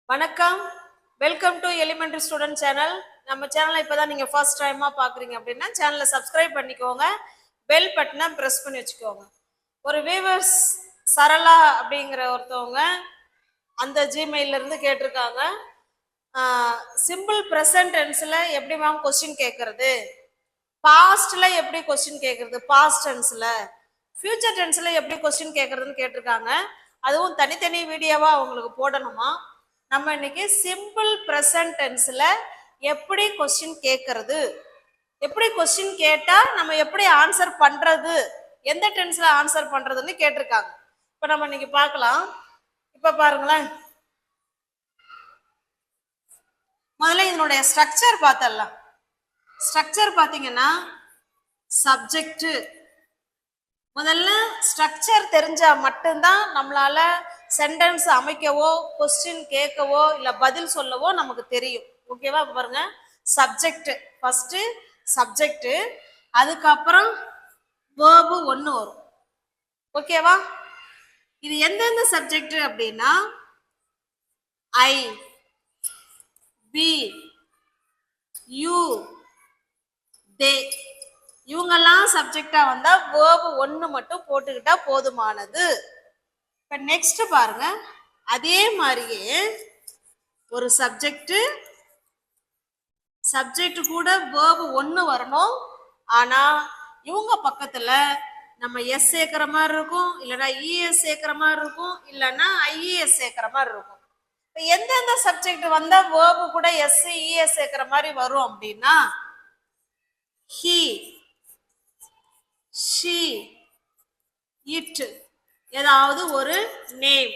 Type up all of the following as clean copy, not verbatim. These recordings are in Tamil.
வணக்கம், welcome to elementary student channel. நம்ம சேனலை இப்போதான் நீங்கள் ஃபர்ஸ்ட் டைமாக பார்க்குறீங்க அப்படின்னா சேனலை சப்ஸ்கிரைப் பண்ணிக்கோங்க, பெல் பட்டனை ப்ரெஸ் பண்ணி வச்சுக்கோங்க. ஒரு வியூவர்ஸ் சரளா அப்படிங்கிற ஒருத்தவங்க அந்த ஜிமெயிலிருந்து கேட்டிருக்காங்க, சிம்பிள் ப்ரெசன்ட் டென்ஸில் எப்படி மேம் கொஸ்டின் கேட்குறது, பாஸ்டில் எப்படி கொஸ்டின் கேட்குறது, பாஸ்ட் டென்ஸில், ஃபியூச்சர் டென்ஸில் எப்படி கொஸ்டின் கேட்குறதுன்னு கேட்டிருக்காங்க. அதுவும் தனித்தனி வீடியோவாக அவங்களுக்கு போடணுமா. நம்ம இன்னைக்கு சிம்பிள் ப்ரெசன்ட் டென்ஸ்ல எப்படி கொஸ்டின் கேட்கறது, எப்படி கொஸ்டின் கேட்டா நம்ம எப்படி ஆன்சர் பண்றது, எந்த டென்ஸ்ல ஆன்சர் பண்றதுன்னு கேட்டிருக்காங்க. இப்ப நம்ம இன்னைக்கு பார்க்கலாம். இப்ப பாருங்களேன், முதல்ல இதனுடைய ஸ்ட்ரக்சர் பார்த்தரலாம். ஸ்ட்ரக்சர் பார்த்தீங்கன்னா சப்ஜெக்ட், முதல்ல ஸ்ட்ரக்சர் தெரிஞ்சா மட்டும்தான் நம்மளால சென்டென்ஸ் அமைக்கவோ கொஸ்டின் கேட்கவோ இல்லை பதில் சொல்லவோ நமக்கு தெரியும். ஓகேவா? பாருங்க, சப்ஜெக்ட் ஃபர்ஸ்ட், சப்ஜெக்ட், அதுக்கப்புறம் வேர்பு ஒன்று வரும். ஓகேவா? இது எந்தெந்த சப்ஜெக்ட் அப்படின்னா ஐ, வி, யூ, தே, இவங்கெல்லாம் சப்ஜெக்டா வந்தா வேர்பு ஒன்று மட்டும் போட்டுக்கிட்டா போதுமானது. இப்போ நெக்ஸ்ட் பாருங்க, அதே மாதிரியே ஒரு சப்ஜெக்ட் கூட வேர்பு ஒன்று வரணும். ஆனா இவங்க பக்கத்துல நம்ம எஸ் சேர்க்கிற மாதிரி இருக்கும், இல்லைன்னா இஎஸ் சேர்க்கிற மாதிரி இருக்கும், இல்லைன்னா ஐஇஎஸ் சேர்க்கிற மாதிரி இருக்கும். இப்போ எந்தெந்த சப்ஜெக்ட் வந்தா வேர்பு கூட எஸ் இஎஸ் சேர்க்கிற மாதிரி வரும் அப்படின்னா ஹி, ஷி, இட், ஏதாவது ஒரு நேம்,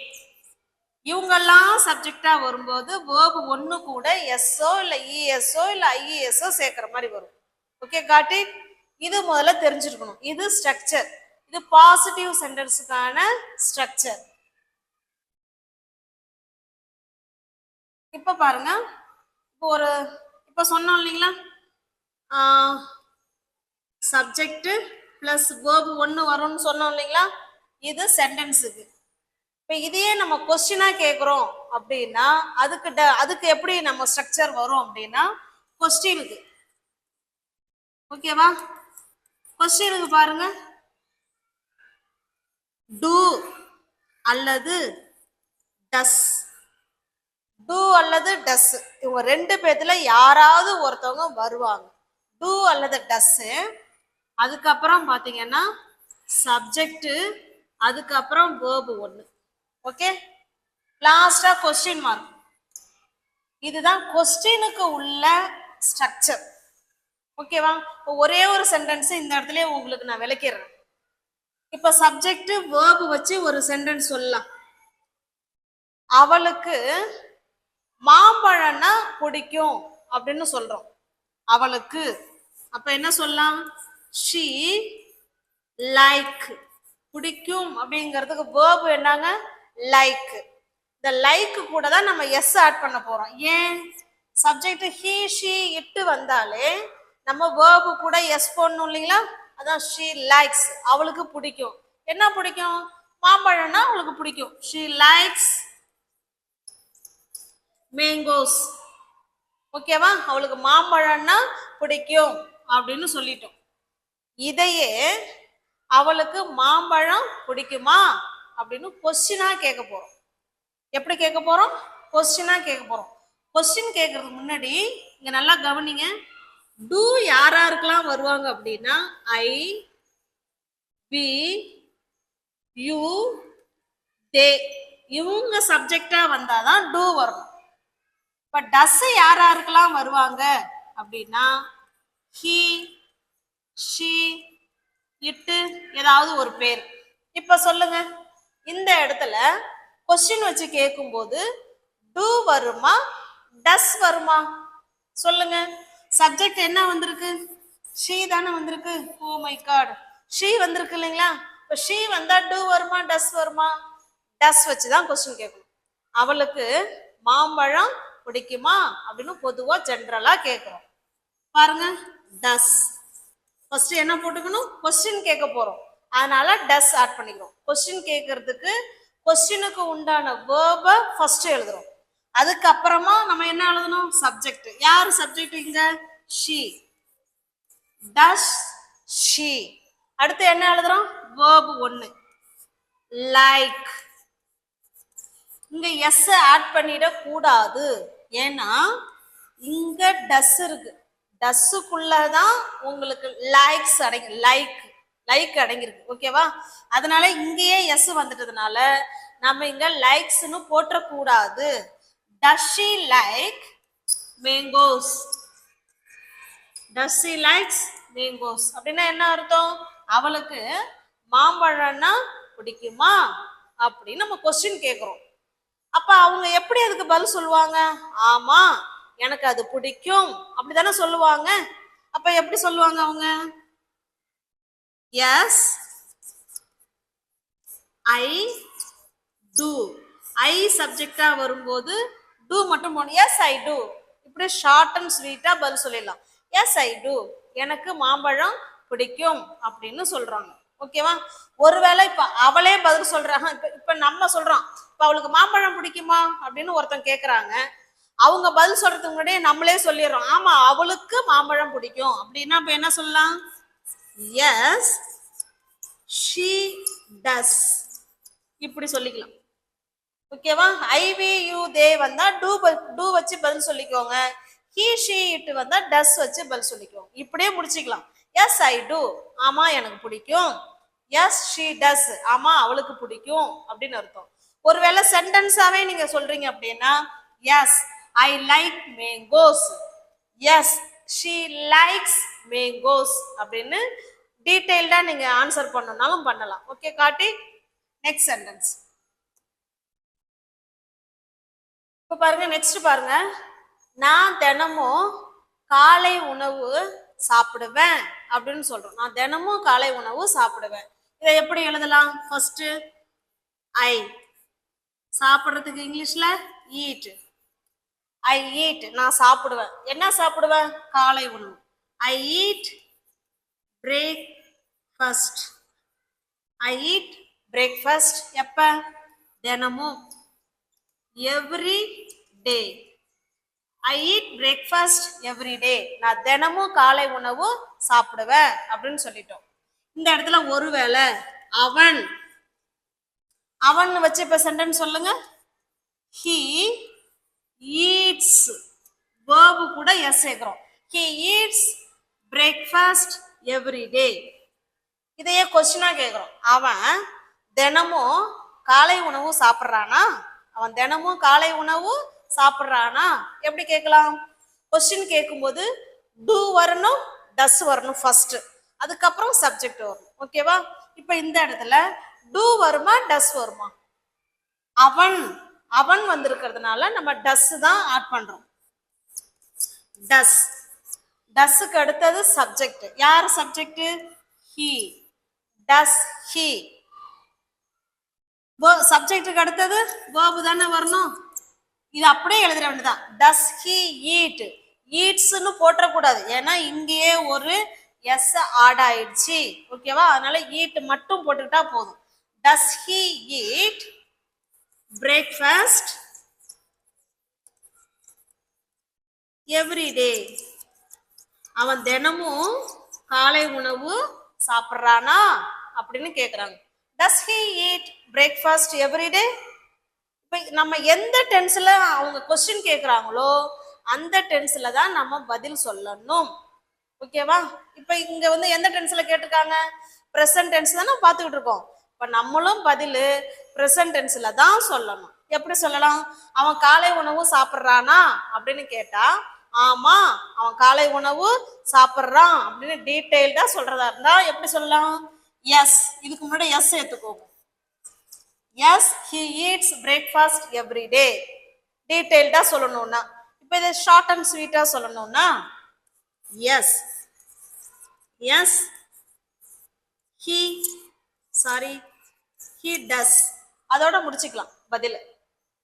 இவங்கெல்லாம் சப்ஜெக்டா வரும்போது வேர்பு ஒன்று கூட எஸ்ஓ இல்லை இஎஸ்ஓ இல்லை ஐஇஎஸ்ஓ சேர்க்கிற மாதிரி வரும். Okay, got it. இது முதல்ல தெரிஞ்சிருக்கணும். இது ஸ்ட்ரக்சர், இது பாசிட்டிவ் சென்டென்ஸுக்கான ஸ்ட்ரக்சர். இப்ப பாருங்க, இப்ப சொன்னோம் இல்லைங்களா, சப்ஜெக்ட் பிளஸ் வேர்பு ஒன்று வரும்னு சொன்னோம் இல்லைங்களா, இது சென்டென்ஸுக்கு. இப்போ இதையே நம்ம கொஸ்டினா கேட்குறோம் அப்படின்னா அதுக்கு எப்படி நம்ம ஸ்ட்ரக்சர் வரும் அப்படின்னா கொஸ்டினுக்கு. ஓகேவா? கொஸ்டினுக்கு பாருங்க, டூ அல்லது டஸ், டூ அல்லது டஸ், இவங்க ரெண்டு பேர்த்துல யாராவது ஒருத்தவங்க வருவாங்க. டூ அல்லது டஸ், அதுக்கப்புறம் பார்த்தீங்கன்னா சப்ஜெக்ட், அதுக்கப்புறம் வேர்பு ஒன்று. ஓகே, லாஸ்டா கொஸ்டின் மார்க். இதுதான் கொஸ்டினுக்கு உள்ள ஸ்ட்ரக்சர். ஓகேவா? ஒரே ஒரு சென்டென்ஸ் இந்த இடத்துல உங்களுக்கு நான் விளக்கிறேன். இப்ப சப்ஜெக்ட் வேர்பு வச்சு ஒரு சென்டென்ஸ் சொல்லலாம். அவளுக்கு மாம்பழம்னா பிடிக்கும் அப்படின்னு சொல்றோம். அவளுக்கு அப்ப என்ன சொல்லலாம்? ஷீ லைக், பிடிக்கும் அப்படிங்கிறதுக்கு வேர்பு என்னங்க? லைக். இந்த லைக் கூட தான் நம்ம எஸ் ஆட் பண்ண போறோம். ஏன்? சப்ஜெக்ட் ஹி, ஷி, இட்டு வந்தாலே நம்ம வேர்பு கூட எஸ் போடணும் இல்லைங்களா? அதான் ஷீ லைக்ஸ், அவளுக்கு பிடிக்கும். என்ன பிடிக்கும்? மாம்பழம்னா அவளுக்கு பிடிக்கும். She likes mangoes. ஓகேவா? அவளுக்கு மாம்பழம்னா பிடிக்கும் அப்படின்னு சொல்லிட்டோம். இதையே அவளுக்கு மாம்பழம் பிடிக்குமா அப்படின்னு கொஸ்டினா கேட்க போறோம். எப்படி கேட்க போறோம்? கொஸ்டினா கேட்க போறோம். கொஸ்டின் கேட்கறதுக்கு முன்னாடி இங்க நல்லா கவனிங்க. டூ யாராருக்கெல்லாம் வருவாங்க அப்படின்னா ஐ, வி, யூ, தே, இவங்க சப்ஜெக்டா வந்தாதான் டூ வரணும். இப்ப டஸ் யாராருக்கெல்லாம் வருவாங்க அப்படின்னா ஹி, ஷி, இட்டு, ஏதாவது ஒரு பேர். இப்ப சொல்லுங்க, இந்த இடத்துல கொஸ்டின் வச்சு கேட்கும்போது டூ வருமா டஸ் வருமா? சொல்லுங்க. சப்ஜெக்ட் என்ன வந்திருக்கு? ஷீ தானே வந்திருக்கு. ஓ மை காட், ஷீ வந்திருக்கு இல்லைங்களா? இப்ப ஷீ வந்தா டூ வருமா டஸ் வருமா? டஸ் வச்சுதான் கொஸ்டின் கேட்கணும். அவளுக்கு மாம்பழம் பிடிக்குமா அப்படின்னு பொதுவா ஜென்ரலா கேட்கிறோம். பாருங்க, டஸ். ஃபர்ஸ்ட் என்ன போட்டுக்கணும்? கொஸ்டின் கேட்க போறோம், அதனால டஸ் ஆட் பண்ணிக்கிறோம். கொஸ்டின் கேட்கறதுக்கு கொஸ்டினுக்கு உண்டான வேர்பை ஃபர்ஸ்ட் எழுதுறோம். அதுக்கப்புறமா நம்ம என்ன எழுதணும்? சப்ஜெக்ட். யார் சப்ஜெக்ட் இங்க? she. does she. அடுத்து என்ன எழுதுறோம்? verb 1 like. இங்க s ஆட் பண்ணிட கூடாது. ஏன்னா இங்க டஸ் இருக்கு. டஸ்ஸுக்குள்ளதான் உங்களுக்கு லைக்ஸ் அடங்கி லைக் அடங்கிருக்கு. ஓகேவா? அதனால இங்கேயே எஸ் வந்துட்டதுனால நம்ம இங்க லைக்ஸ்னு போட்டக்கூடாது. Does she like mangoes? Does she likes mangoes அப்படின்னா என்ன அர்த்தம்? அவளுக்கு மாம்பழம்னா பிடிக்குமா அப்படின்னு நம்ம கொஸ்டின் கேட்கிறோம். அப்ப அவங்க எப்படி அதுக்கு பதில் சொல்லுவாங்க? ஆமா, எனக்கு அது பிடிக்கும் அப்படித்தானே சொல்லுவாங்க. அப்ப எப்படி சொல்லுவாங்க அவங்க? எஸ் ஐ டூ. ஐ சப்ஜெக்டா வரும்போது டூ மட்டும் போகணும். எஸ் ஐ டூ. இப்படி ஷார்ட் அண்ட் ஸ்வீட்டா பதில் சொல்லிடலாம். எஸ் ஐ டூ, எனக்கு மாம்பழம் பிடிக்கும் அப்படின்னு சொல்றாங்க. ஓகேவா? ஒருவேளை இப்ப அவளே பதில் சொல்றாங்க. இப்ப நம்ம சொல்றோம், இப்ப அவளுக்கு மாம்பழம் பிடிக்குமா அப்படின்னு ஒருத்தன் கேக்குறாங்க. அவங்க பதில் சொல்றதுக்கு முன்னாடியே நம்மளே சொல்லிடுறோம், ஆமா அவளுக்கு மாம்பழம் பிடிக்கும் அப்படின்னா இப்ப என்ன சொல்லலாம்? Yes she does. இப்படி சொல்லிக்கலாம். ஓகேவா? ஐ வி யூ தே வந்தா டூ வச்சு பதில் சொல்லிக்கோங்க. he she it வந்தா does வச்சு பதில் சொல்லிக்கோங்க. இப்படியே முடிச்சுக்கலாம். எஸ் ஐ டூ, ஆமா எனக்கு பிடிக்கும். எஸ் she does, ஆமா அவளுக்கு பிடிக்கும் அப்படின்னு அர்த்தம். ஒருவேளை சென்டென்ஸாவே நீங்க சொல்றீங்க அப்படின்னா yes I like mangoes, yes she likes mangoes அப்படின்னு டீடைல்டா நீங்க ஆன்சர் பண்ணனாலும் பண்ணலாம். ஓகே காட்டி. நெக்ஸ்ட் சென்டென்ஸ் இப்ப பாருங்க. நெக்ஸ்ட் பாருங்க. நான் தினமும் காலை உணவு சாப்பிடுவேன் அப்படின்னு சொல்றோம். நான் தினமும் காலை உணவு சாப்பிடுவேன். இதை எப்படி எழுதலாம்? First I. சாப்பிடுறதுக்கு இங்கிலீஷ்ல ஈட். ஐ ஈட், நான் சாப்பிடுவேன். என்ன சாப்பிடுவேன்? காலை உணவு. I eat breakfast. I eat breakfast எப்ப? தினமும். Every day. I eat breakfast every day. நான் தினமும் காலை உணவு சாப்பிடுவேன் அப்படின்னு சொல்லிட்டோம். இந்த இடத்துல ஒருவேளை அவன் அவன் வச்சு இப்ப சென்டென்ஸ் சொல்லுங்க. he eats. verb கூட எஸ் சேர்க்கிறோம். he eats breakfast every day. இதையே கொஸ்டினா கேட்கிறோம். அவன் தினமும் காலை உணவு சாப்பிட்றானா? அவன் தினமும் காலை உணவு சாப்பிட்றானா? எப்படி கேட்கலாம்? கொஸ்டின் கேட்கும்போது டூ வரணும், டஸ் வரணும் ஃபர்ஸ்ட், அதுக்கப்புறம் சப்ஜெக்ட் வரணும். ஓகேவா? இப்ப இந்த இடத்துல டூ வருமா டஸ் வருமா? அவன் அவன் வந்திருக்கிறதுனால நம்ம டஸ் தான் ஆட் பண்றோம். டஸ். டஸ்க்கு அடுத்தது சப்ஜெக்ட். யார் சப்ஜெக்ட்? he. Does he. சப்ஜெக்டுக்கு அடுத்தது verb தானே வரணும். இது அப்படியே எழுதுற வேண்டியதான். டஸ் he eat. ஈட்ஸ்னு போட்டக்கூடாது, ஏன்னா இங்கேயே ஒரு எஸ் ஆட் ஆயிடுச்சு. ஓகேவா? அதனால ஈட் மட்டும் போட்டுக்கிட்டா போதும். டஸ் he eat breakfast every day. அவன் தினமும் காலை உணவு சாப்பிட்றானா அப்படின்னு கேக்குறாங்க. டஸ் he eat breakfast every day? இப்ப நம்ம எந்த டென்ஸ்ல அவங்க கொஸ்டின் கேக்குறாங்களோ அந்த டென்ஸ்ல தான் நம்ம பதில் சொல்லணும். ஓகேவா? இப்ப இங்க வந்து எந்த டென்ஸ்ல கேட்டிருக்காங்க? பிரசன்ட் டென்ஸ் தானே பார்த்துக்கிட்டு இருக்கோம். இப்ப நம்மளும் பதில் பிரசன்ட் டென்ஸ்ல தான் சொல்லணும். எப்படி சொல்லலாம்? அவன் காலை உணவு சாப்பிட்றானா அப்படின்னு கேட்டா ஆமா அவன் காலை உணவு சாப்பிட்றான் அப்படின்னு டீடைல்டா சொல்றதா இருந்தா எப்படி சொல்லலாம்? எஸ். இதுக்கு முன்னாடி எஸ் சேர்த்துக்கோங்க. Yes he eats breakfast every day. டீடைல்டா சொல்லணும்னா இப்ப இதை ஷார்ட் அண்ட் ஸ்வீட்டா சொல்லணும்னா எஸ் எஸ் he does. அதோட முடிச்சுக்கலாம் பதில்.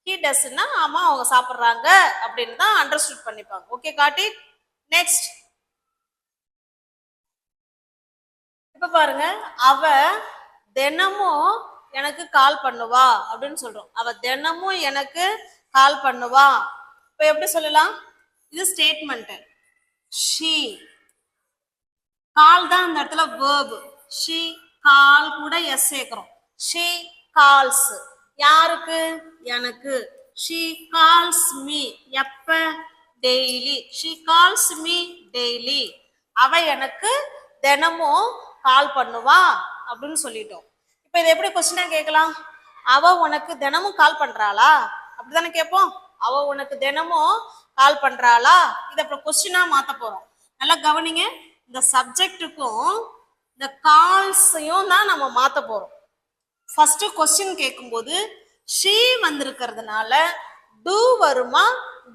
he doesனா ஆமா அவங்க சாப்பிட்றாங்க அப்படின்னு தான் அண்டர்ஸ்டுட் பண்ணிப்பாங்க. ஓகே காட்டி. நெக்ஸ்ட் இப்ப பாருங்க. அவ தினமும் எனக்கு கால் பண்ணுவா அப்படின்னு சொல்றோம். அவ தினமும் எனக்கு கால் பண்ணுவா. இப்போ எப்படி சொல்லலாம்? இது ஸ்டேட்மெண்ட். she கால் தான் இந்த இடத்துல verb. she கால் கூட எஸ் சேர்க்கிறோம். she calls யாருக்கு? எனக்கு. she calls me எப்ப? daily. she calls me daily. அவ எனக்கு தினமும் கால் பண்ணுவா அப்படின்னு சொல்லிட்டோம். இப்போ இதை எப்படி கொஸ்டினா கேட்கலாம்? அவ உனக்கு தினமும் கால் பண்றாளா அப்படிதானே கேட்போம். அவ உனக்கு தினமும் கால் பண்றாளா? இதை அப்புறம் கொஸ்டினா மாத்த போறோம். நல்லா கவனிங்க. இந்த சப்ஜெக்டுக்கும் இந்த கால்ஸையும் தான் நம்ம மாத்த போறோம். ஃபர்ஸ்ட் கொஸ்டின் கேட்கும்போது she வந்திருக்கிறதுனால do வருமா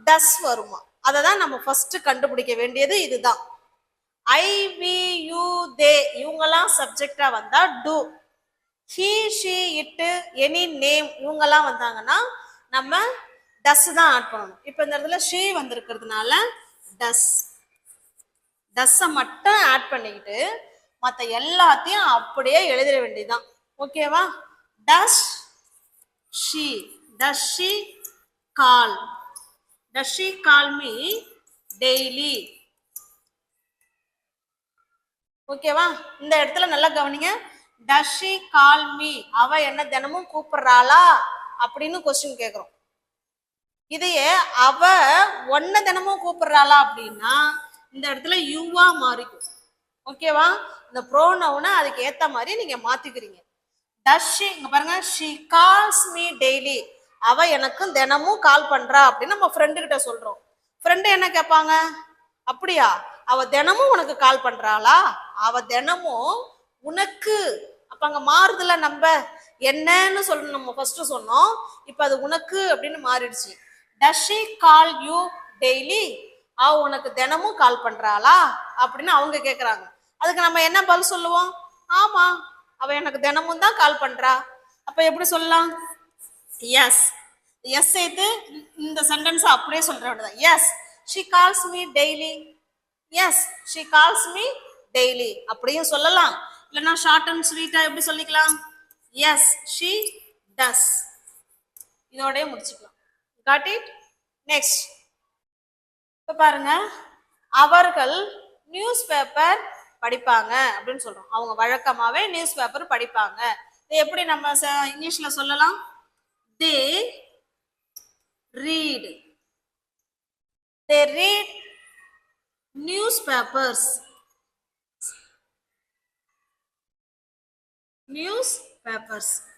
does வருமா அதை தான் நம்ம ஃபர்ஸ்ட் கண்டுபிடிக்க வேண்டியது. இதுதான் I, we, you, they இவங்கெல்லாம் சப்ஜெக்டா வந்தா do. he, she, it, any name இவங்கெல்லாம் வந்தாங்கன்னா நம்ம does தான் ஆட் பண்ணணும். இப்போ இந்த இடத்துல she வந்திருக்கிறதுனால does. டஸ்ஸை மட்டும் ஆட் பண்ணிக்கிட்டு மற்ற எல்லாத்தையும் அப்படியே எழுதிட வேண்டியதுதான். ஓகேவா? டஸ் she call me daily. ஓகேவா? இந்த இடத்துல நல்லா கவனிங்க. does she call me அவ என்ன தினமும் கூப்பிடுறாளா அப்படின்னு கொஸ்டின் கேட்கிறோம். இதையே அவ ஒன்ன தினமும் கூப்பிடுறாளா அப்படின்னா இந்த இடத்துல யூவா மாறிக்கும். ஓகேவா? இந்த ப்ரோனவுனை அதுக்கு ஏத்த மாதிரி நீங்க மாத்திக்கிறீங்க. டஸ் ஷி இங்க பாருங்க, she calls me daily அவ எனக்கு தினமும் கால் பண்றா அப்படின்னு நம்ம ஃப்ரெண்டு கிட்ட சொல்றோம். ஃப்ரெண்டு என்ன கேட்பாங்க? அப்படியா, அவ தினமும் உனக்கு கால் பண்றாளா? அவ தினமும் உனக்கு. அப்ப அங்க மாறுதுல, நம்ம என்னன்னு சொல்லணும். நம்ம ஃபர்ஸ்ட் சொன்னோம், இப்ப அது உனக்கு அப்படின்னு மாறிடுச்சு. டஸ் ஷி கால் யூ டெய்லி அவ உனக்கு தினமும் கால் பண்றாளா அப்படின்னு அவங்க கேக்குறாங்க. அதுக்கு நம்ம என்ன பதில் சொல்லுவோம்? ஆமா, அவ எனக்கு தினமும் தான் கால் பண்றா. அப்ப எப்படி சொல்லலாம்? எஸ். எஸ் சேர்த்து இந்த சென்டென்ஸ் அப்படியே சொல்ற வேண்டியதான். Yes she calls me daily. Yes she calls me daily அப்படியும் சொல்லலாம். இல்லைன்னா ஷார்ட் அண்ட் ஸ்வீட்டா எப்படி சொல்லிக்கலாம்? Yes she does. இதோடய முடிச்சுக்கலாம். Got it? நெக்ஸ்ட் இப்போ பாருங்க, அவர்கள் நியூஸ் பேப்பர் படிப்பாங்க அப்படின்னு சொல்றோம். அவங்க வழக்கமாவே நியூஸ் பேப்பர் படிப்பாங்க. இது எப்படி நம்ம இங்கிலீஷ்ல சொல்லலாம்? they read newspapers.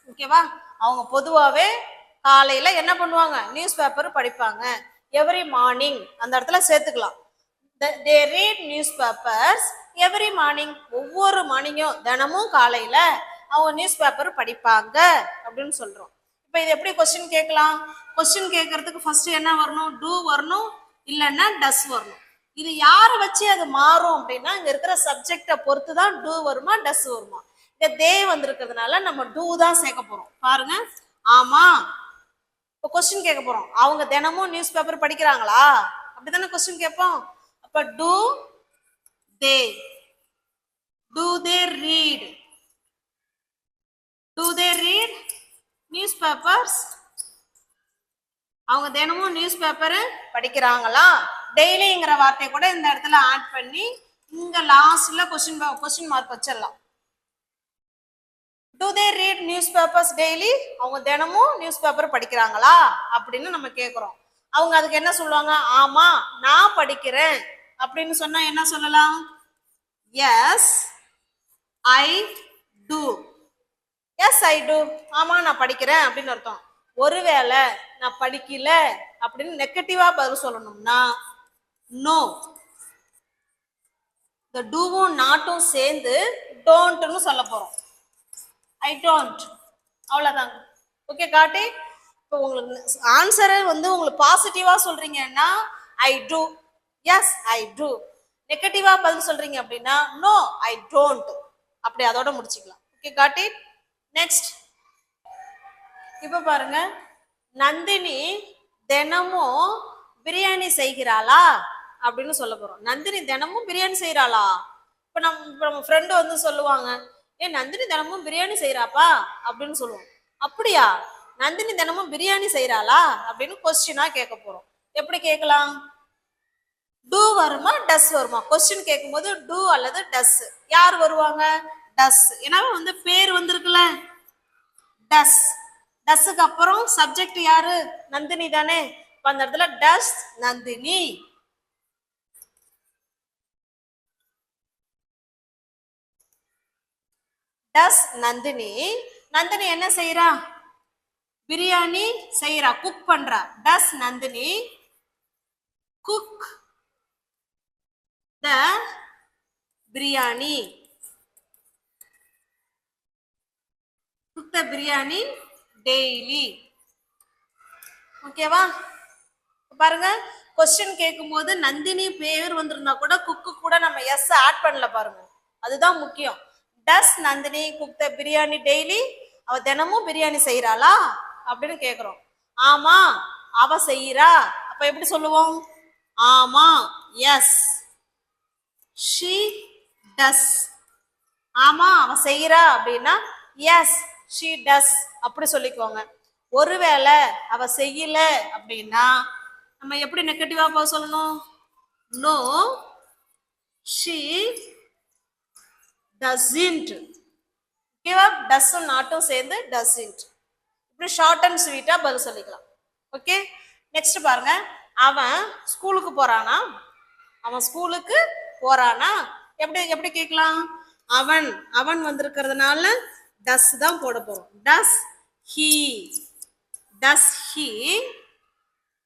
ஓகேவா? அவங்க பொதுவாவே காலையில என்ன பண்ணுவாங்க? நியூஸ் பேப்பர் படிப்பாங்க. எவ்ரி மார்னிங் அந்த இடத்துல சேர்த்துக்கலாம். they read newspapers every morning. ஒவ்வொரு மார்னிங்கும் தினமும் காலையில அவங்க நியூஸ் பேப்பர் படிப்பாங்க அப்படின்னு சொல்றோம். இப்போ இது எப்படி கொஸ்டின் கேட்கலாம்? கொஸ்டின் கேட்கறதுக்கு ஃபர்ஸ்ட் என்ன வரணும்? டூ வரணும், இல்லைன்னா டஸ் வரணும். இது யாரை வச்சு அது மாறும் அப்படின்னா இங்க இருக்கிற சப்ஜெக்டை பொறுத்து தான் டூ வருமா டஸ் வருமா. இங்க தே வந்திருக்கிறதுனால நம்ம டூ தான் சேர்க்க போறோம். பாருங்க, ஆமா. இப்போ கொஸ்டின் கேட்க போறோம், அவங்க தினமும் நியூஸ் பேப்பர் படிக்கிறாங்களா அப்படித்தானே கொஸ்டின் கேட்போம். அப்ப டூ தே read நியூஸ் பேப்பர்ஸ்? அவங்க தினமும் நியூஸ் பேப்பர் படிக்கிறாங்களா? டெய்லிங்கிற வார்த்தையை கூட இந்த இடத்துல ஆட் பண்ணி இங்க லாஸ்ட்ல கொஸ்டின் மார்க் வச்சிடலாம். Do they read newspapers daily? அவங்க தினமும் நியூஸ் பேப்பர் படிக்கிறாங்களா அப்படின்னு நம்ம கேட்கிறோம். அவங்க அதுக்கு என்ன சொல்லுவாங்க? ஆமா, நான் படிக்கிறேன் அப்படின்னு சொன்னா என்ன சொல்லலாம்? எஸ் ஐ டூ. எஸ் ஐ டூ, ஆமா நான் படிக்கிறேன் அப்படின்னு அர்த்தம். ஒருவேளை நான் படிக்கல அப்படின்னு நெகட்டிவா பதில் சொல்லணும்னா நோ. இந்த டூவும் நாட்டும் சேர்ந்து டோன்ட்னு சொல்ல போறோம். ஐ டோன்ட், அவ்வளவுதாங்க. ஓகே, காட்டி. இப்போ உங்களுக்கு ஆன்சரை உங்களுக்கு பாசிட்டிவா சொல்றீங்கன்னா ஐ டூ, எஸ் ஐ டூ. நெகட்டிவா பதில் சொல்றீங்க அப்படின்னா நோ ஐ டோன்ட். அப்படி அதோட முடிச்சுக்கலாம். ஓகே, காட்டி. நெக்ஸ்ட் இப்ப பாருங்க, நந்தினி தினமும் பிரியாணி செய்கிறாளா அப்படின்னு சொல்ல போறோம். நந்தினி தினமும் பிரியாணி செய்யறாளா? இப்ப நம்ம ஃப்ரெண்டு சொல்லுவாங்க, ஏன் நந்தினி தினமும் பிரியாணி செய்யறாப்பா அப்படின்னு சொல்லுவோம். அப்படியா, நந்தினி தினமும் பிரியாணி செய்யறாளா அப்படின்னு கொஸ்டினா கேட்க போறோம். எப்படி கேட்கலாம்? டூ வருமா டஸ் வருமா? கொஸ்டின் கேட்கும்போது டூ அல்லது டஸ். யார் வருவாங்க? டஸ். ஏன்னா வந்து பேர் வந்திருக்குல்ல, டஸ். டஸ்ஸுக்கு அப்புறம் சப்ஜெக்ட் யாரு? நந்தினி தானே. அந்த இடத்துல டஸ் நந்தினி. டஸ் நந்தினி. நந்தினி என்ன செய்யறா? பிரியாணி செய்யறா, குக் பண்றா. Does Nandini cook the biryani. Cook the biryani daily. ஓகேவா? பாருங்க, கொஸ்டின் கேட்கும் போது நந்தினி பேர் வந்திருந்தா கூட குக்கு கூட நம்ம எஸ் ஆட் பண்ணல பாருங்க. அதுதான் முக்கியம். Does Nandini cook the biryani daily? அவ தினமும் பிரியாணி செய்யறாளா அப்படின்னு கேக்குறோம். ஆமா அவ செய்யறா. அப்ப எப்படி சொல்லுவோம்? ஆமா எஸ் ஷீ டஸ். ஆமா அவ செய்யறா அப்படின்னா எஸ் ஷீ டஸ் அப்படி சொல்லிக்கோங்க. ஒருவேளை அவ செய்யல அப்படின்னா நம்ம எப்படி நெகட்டிவா போக சொல்லணும்? No she doesn't. ஓகேவா? டஸ்ஸும் நாட்டும் சேர்ந்து டஸ்ன்ட். இப்படி ஷார்ட் அண்ட் ஸ்வீட்டா பதில் சொல்லிக்கலாம். ஓகே, நெக்ஸ்ட் பாருங்க. அவன் ஸ்கூலுக்கு போறானா? அவன் ஸ்கூலுக்கு போறானா? எப்படி எப்படி கேட்கலாம்? அவன் அவன் வந்திருக்கிறதுனால டஸ் தான் போட போறோம். Does he. டஸ் ஹீ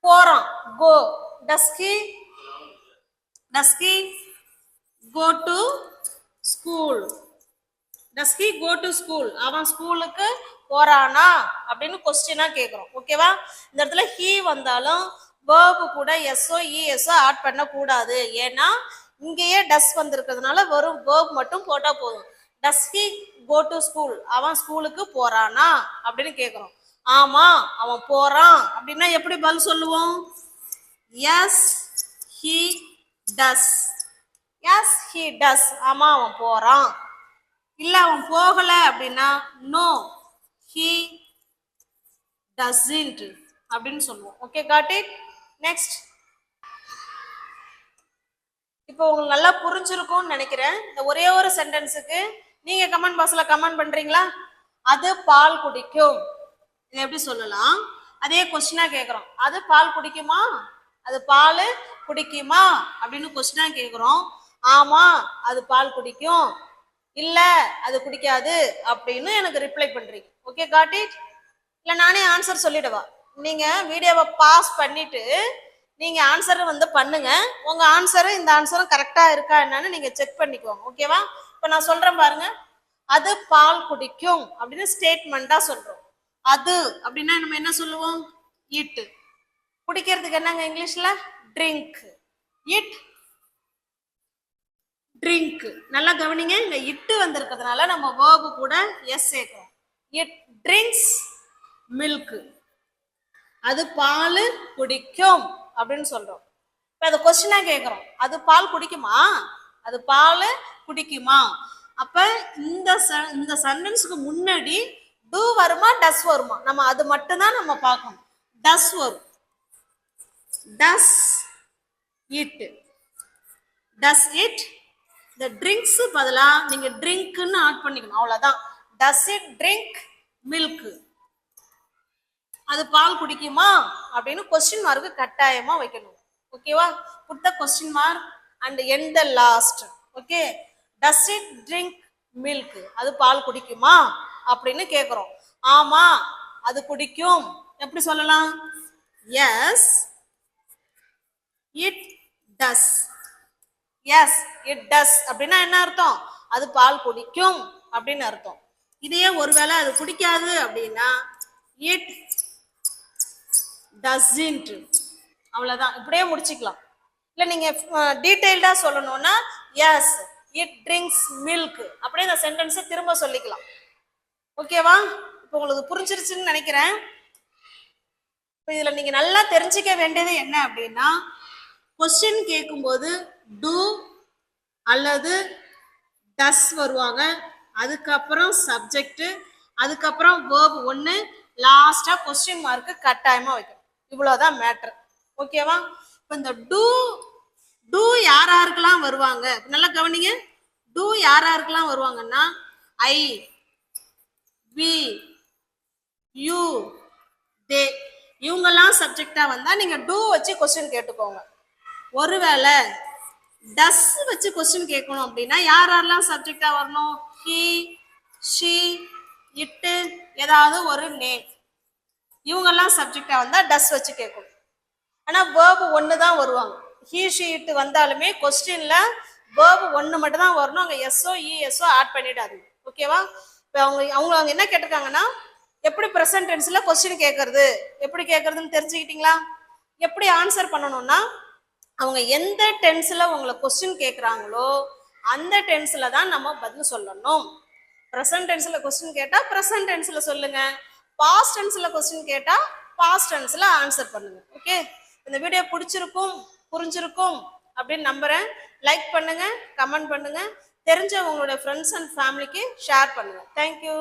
போறான். Go. Does he go to school. Does he go to school. அவன் ஸ்கூலுக்கு போறானா அப்படின்னு கொஸ்டினா கேட்கிறோம். ஓகேவா? இந்த இடத்துல ஹீ வந்தாலும் வேர்பு கூட எஸ்ஓ இஎஸ்ஓ ஆட் பண்ண கூடாது. ஏன்னா இங்கேயே டஸ் வந்திருக்கிறதுனால வெறும் வேர்ப் மட்டும் போட்டா போதும். Does he go to school. அவன் ஸ்கூலுக்கு போறானா அப்படின்னு கேட்கிறோம். ஆமா அவன் போறான் அப்படின்னா எப்படி பதில் சொல்லுவோம்? S he does. S he does. ஆமா அவன் போறான். இல்ல அவன் போகல அப்படின்னா நோ ஹீ டஸ்ன்ட் அப்படின்னு சொல்லுவோம். Okay, got it. நெக்ஸ்ட். இப்போ உங்களுக்கு நல்லா புரிஞ்சிருக்கும்னு நினைக்கிறேன். இந்த ஒரே ஒரு சென்டென்ஸுக்கு நீங்க கமெண்ட் பாக்ஸ்ல கமெண்ட் பண்றீங்களா? அது பால் குடிக்கும். இதை எப்படி சொல்லலாம்? அதே கொஸ்டினா கேட்கிறோம். அது பால் குடிக்குமா? அது பால் குடிக்குமா அப்படின்னு கொஸ்டினா கேட்கிறோம். ஆமா அது பால் குடிக்கும். இல்ல அது குடிக்காது அப்படின்னு எனக்கு ரிப்ளை பண்றீங்க. Okay, got it. இல்ல நானே ஆன்சர் சொல்லிடவா? நீங்க வீடியோவை பாஸ் பண்ணிட்டு நீங்க ஆன்சர் வந்து பண்ணுங்க. உங்க ஆன்சரும் இந்த ஆன்சரும் கரெக்டா இருக்கா என்னன்னு நீங்க செக் பண்ணிக்கோங்க. ஓகேவா? இப்ப நான் சொல்றேன் பாருங்க. அது பால் குடிக்கும் அப்படின்னு ஸ்டேட்மெண்டா சொல்றோம். அது அப்படின்னா நம்ம என்ன சொல்லுவோம்? இட். குடிக்கிறதுக்கு என்னங்க இங்கிலீஷ்ல? ட்ரிங்க். It drink. நல்லா கவனிங்க, இங்க இட்டு வந்திருக்கிறதுனால நம்ம வேர்பு கூட எஸ் சேர்க்கிறோம். It drinks milk. அது பால் குடிக்கும் அப்படின்னு சொல்றோம். இப்ப அது கொஸ்டினா கேட்கிறோம். அது பால் குடிக்குமா? அது பால் குடிக்குமா? அப்ப இந்த சென்டென்ஸ்க்கு முன்னாடி டூ வருமா டஸ் வருமா? நம்ம அது மட்டும் தான் நம்ம பார்க்கணும். டஸ் வரும். Does it. Does it. இந்த ட்ரிங்க்ஸ் பதிலா நீங்க ட்ரிங்க்னு ஆட் பண்ணிக்கணும். அவ்வளவுதான். Does it drink milk. அது பால் குடிக்குமா அப்படின்னு கொஸ்டின் மார்க்கு கட்டாயமா வைக்கணும். ஓகேவா? Put the question mark and end the last. Okay, does it drink milk. அது பால் குடிக்குமா அப்படின்னு கேட்கிறோம். ஆமா அது குடிக்கும். எப்படி சொல்லலாம்? S it does. S it does அப்படின்னா என்ன அர்த்தம்? அது பால் குடிக்கும் அப்படின்னு அர்த்தம். இதையே ஒருவேளை அது குடிக்காது அப்படின்னா இட் டஸ்ன்ட். அவ்வளவுதான். இப்படியே முடிச்சுக்கலாம். இல்ல நீங்க டீடைல்டா சொல்லணும்னா எஸ் இட் ட்ரிங்க்ஸ் மில்க் அப்படியே இந்த சென்டென்ஸை திரும்ப சொல்லிக்கலாம். ஓகேவா? இப்போ உங்களுக்கு புரிஞ்சிருச்சுன்னு நினைக்கிறேன். இப்போ இதுல நீங்க நல்லா தெரிஞ்சுக்க வேண்டியது என்ன அப்படின்னா, கொஸ்டின் கேட்கும்போது டூ அல்லது டஸ் வருவாங்க. அதுக்கப்புறம் சப்ஜெக்ட், அதுக்கப்புறம் வேர்ப் ஒன்று, லாஸ்டா கொஸ்டின் மார்க் கட்டாயமா வைக்கணும். இவ்வளவுதான் மேட்டர். ஓகேவா? இப்போ இந்த டூ யாருக்கெல்லாம் வருவாங்க நல்லா கவனிங்க. டூ யாருக்கெல்லாம் வருவாங்கன்னா ஐ, வி, யூ, தே இவங்கெல்லாம் சப்ஜெக்டா வந்தா நீங்க டூ வச்சு கொஸ்டின் கேட்டுக்கோங்க. ஒருவேளை டஸ் வச்சு கொஸ்டின் கேட்கணும் அப்படின்னா யாரெல்லாம் சப்ஜெக்டா வரணும்? ஹி, ஷி, இட்டு ஏதாவது ஒரு நேம் இவங்கெல்லாம் சப்ஜெக்டா வந்தா டஸ் வச்சு கேட்கணும். ஆனா வேர்பு ஒன்று தான் வருவாங்க. ஹி, ஷி, இட்டு வந்தாலுமே கொஸ்டின்ல வேர்பு ஒன்று மட்டும் தான் வரணும். அங்கே எஸ்ஓ இஎஸ்ஓ ஆட் பண்ணிடாது. ஓகேவா? இப்போ அவங்க என்ன கேட்டிருக்காங்கன்னா எப்படி ப்ரெசன்ட் டென்ஸ்ல கொஸ்டின் கேட்கறது, எப்படி கேட்கறதுன்னு தெரிஞ்சுக்கிட்டீங்களா? எப்படி ஆன்சர் பண்ணணும்னா அவங்க எந்த டென்ஸ்ல உங்களை கொஸ்டின் கேட்குறாங்களோ அந்த டென்ஸ்ல தான் நம்ம பதில் சொல்லணும். ப்ரெசன்ட் டென்ஸ்ல கொஸ்டின் கேட்டா ப்ரெசன்ட் டென்ஸ்ல சொல்லுங்க. பாஸ்ட் டென்ஸ்ல கொஸ்டின் கேட்டா பாஸ்ட் டென்ஸ்ல ஆன்சர் பண்ணுங்க. ஓகே, இந்த வீடியோ பிடிச்சிருக்கும், புரிஞ்சிருக்கும் அப்படின்னு நம்புறேன். லைக் பண்ணுங்க, கமெண்ட் பண்ணுங்க, தெரிஞ்ச உங்களுடைய ஃப்ரெண்ட்ஸ் அண்ட் ஃபேமிலிக்கு ஷேர் பண்ணுங்க. தேங்க்யூ.